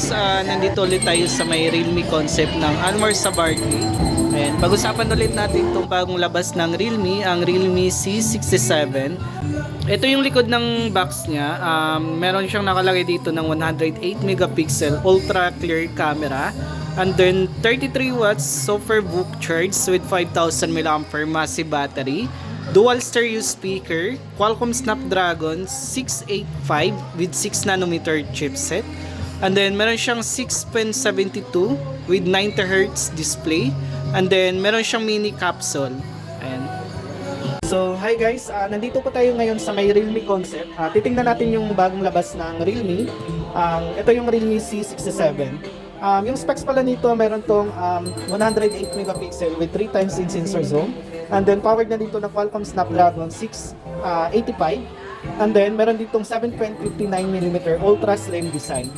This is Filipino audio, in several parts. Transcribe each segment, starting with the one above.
guys, nandito ulit tayo sa may Realme concept ng Almar sa Barkley. Ayan, pag-usapan ulit natin itong bagong labas ng Realme, ang Realme C67. Ito yung likod ng box niya. Meron siyang nakalagay dito ng 108 megapixel ultra clear camera. And then 33 watts SuperVOOC charge with 5000 mAh massive battery. Dual stereo speaker, Qualcomm Snapdragon 685 with 6nm chipset. And then meron siyang 6.72 with 90Hz display. And then meron siyang mini capsule. Ayan. So, hi guys, nandito po tayo ngayon sa may Realme concept. Titingnan natin yung bagong labas ng Realme. Ito yung Realme C67. Yung specs pala nito, meron tong 108 megapixel with 3 times in sensor zoom. And then powered na dito ng Qualcomm Snapdragon 685. And then meron ditong 7.59mm ultra slim design.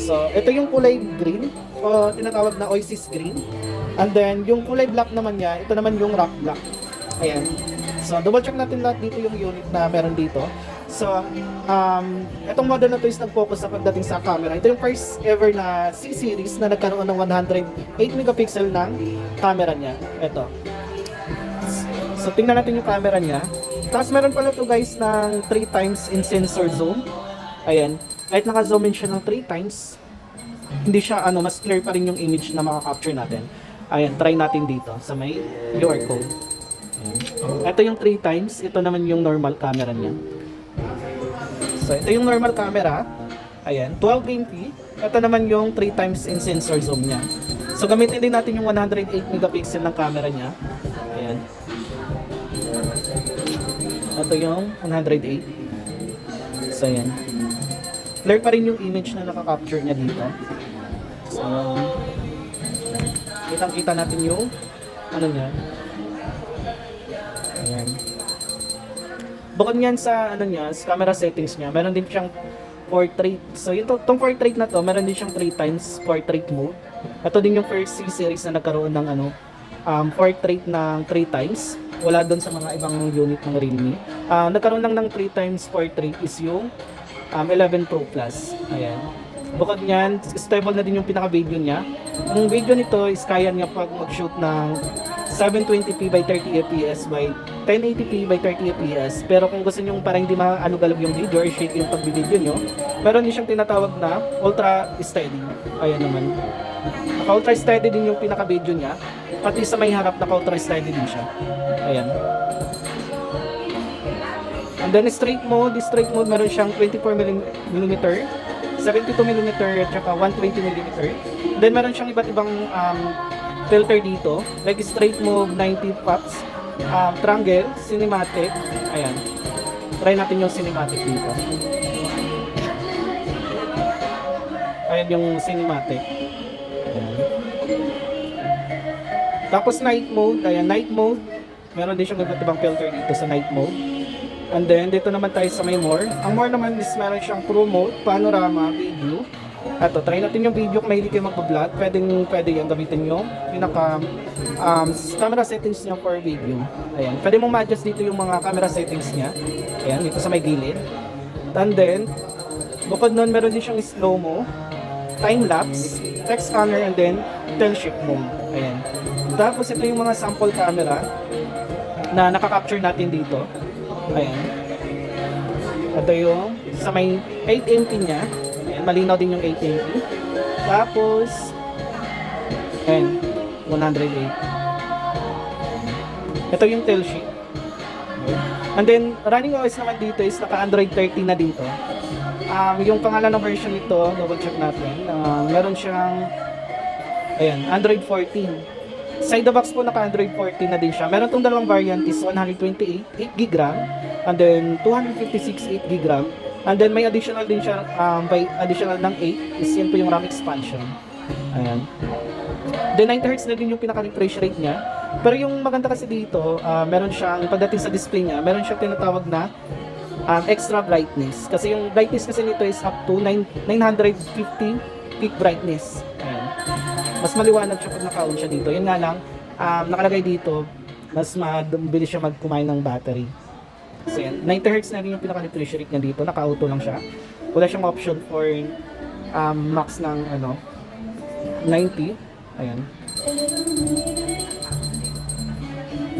So, ito yung kulay green o tinatawag na Oasis green. And then yung kulay black naman niya, ito naman yung rock black. Ayan. So, double check natin lahat dito yung unit na meron dito. So, itong model na to is nag-focus sa pagdating sa camera. Ito yung first ever na C-series na nagkaroon ng 108 megapixel ng camera niya. Ito. So, tingnan natin yung camera niya. Tapos meron pala to guys ng 3 times in sensor zoom. Ayan. Kahit naka-zoom in siya ng 3 times, hindi siya mas clear pa rin yung image na makaka-capture natin. Ayan, try natin dito sa may QR code. Ayan. Ito yung 3 times, ito naman yung normal camera niya. So, ito yung normal camera. Ayan, 12 MP. Ito naman yung 3 times in sensor zoom niya. So, gamitin din natin yung 108 megapixel ng camera niya. Ayan. Ito yung 108. So, ayan. Clear pa rin yung image na nakaka-capture niya dito. So, kitang-kita natin yung niya. Ayan. Bukod yan sa sa camera settings niya, meron din siyang portrait. So, itong portrait na to, meron din siyang 3 times portrait mode. Ito din yung first C-series na nagkaroon ng portrait ng 3 times. Wala doon sa mga ibang unit ng Realme. Nagkaroon lang ng 3 times portrait is yung 11 Pro Plus. Ayan. Bukod niyan, stable na din yung pinaka-video niya. Ang video nito is kaya niya pag mag-shoot ng 720p by 30 fps by 1080p by 30 fps. Pero kung gusto niyo para hindi maano-galog yung video or shake yung pag-video nyo, meron din siyang tinatawag na ultra steady. Ayan naman. Naka-ultra steady din yung pinaka-video niya. Pati sa may harap, naka-ultra steady din siya. Ayan. And then straight mode meron siyang 24mm, 72mm at saka 120mm. Then meron siyang iba't ibang filter dito. Like straight mode, 90 pops, triangle, cinematic. Ayan. Try natin yung cinematic dito. Ayan yung cinematic. Ayan. Tapos night mode, ayan, night mode. Meron din siyang iba't ibang filter dito sa night mode. And then, dito naman tayo sa may more. Ang more naman is meron siyang pro mode, panorama, video. Ito, try natin yung video kung mahilig kayo mag-vlog. Pwede yung gamitin yung pinaka camera settings niya for video. Ayan, pwede mong ma-adjust dito yung mga camera settings niya. Ayan, dito sa may gilid. And then, bukod nun, meron din siyang slow-mo, time-lapse, text scanner, and then tail shift mode. Ayan. Tapos, ito yung mga sample camera na nakaka-capture natin dito. Ayan. Ito yung sa may 8MP niya. Ayan, malinaw din yung 8MP. Tapos, ayan, 108. Ito yung tail sheet. And then, running OS naman dito is naka-Android 13 na dito. Yung pangalan ng version nito, double check natin. Meron siyang, ayan, Android 14. Side the box po naka-Android 14 na din siya. Meron tong dalawang variant is 128, 8GB RAM, and then 256, 8GB RAM. And then may additional din siya, by additional ng 8 is yan po yung RAM expansion. Ayan. Then 90Hz na din yung pinaka-refresh rate niya. Pero yung maganda kasi dito, meron siyang, pagdating sa display niya, meron siyang tinatawag na extra brightness. Kasi yung brightness kasi nito is up to 950 peak brightness. Ayan. Mas maliwanag siya pag naka-on siya dito. Yun nga lang, nakalagay dito, mas mabilis siya magkumain ng battery. So yan, 90Hz na rin yung pinaka-refresh rate niya dito. Naka-auto lang siya. Wala siyang option for max ng 90. Ayan.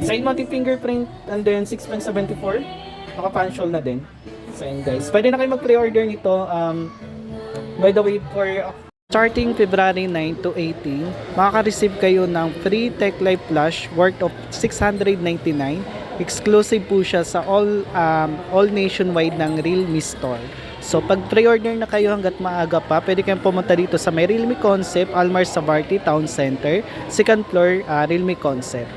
Side mounting fingerprint and then 6.74. Naka-punchhole na din. So yun guys. Pwede na kayo mag-pre-order nito. By the way, for starting February 9 to 18, makaka-receive kayo ng free Tech Life Flash worth of 699. Exclusive po siya sa all nationwide ng Realme Store. So pag pre-order na kayo hanggat maaga pa, pwede kayong pumunta dito sa may Realme Concept, Almar Sabarti Town Center, second floor, Realme Concept.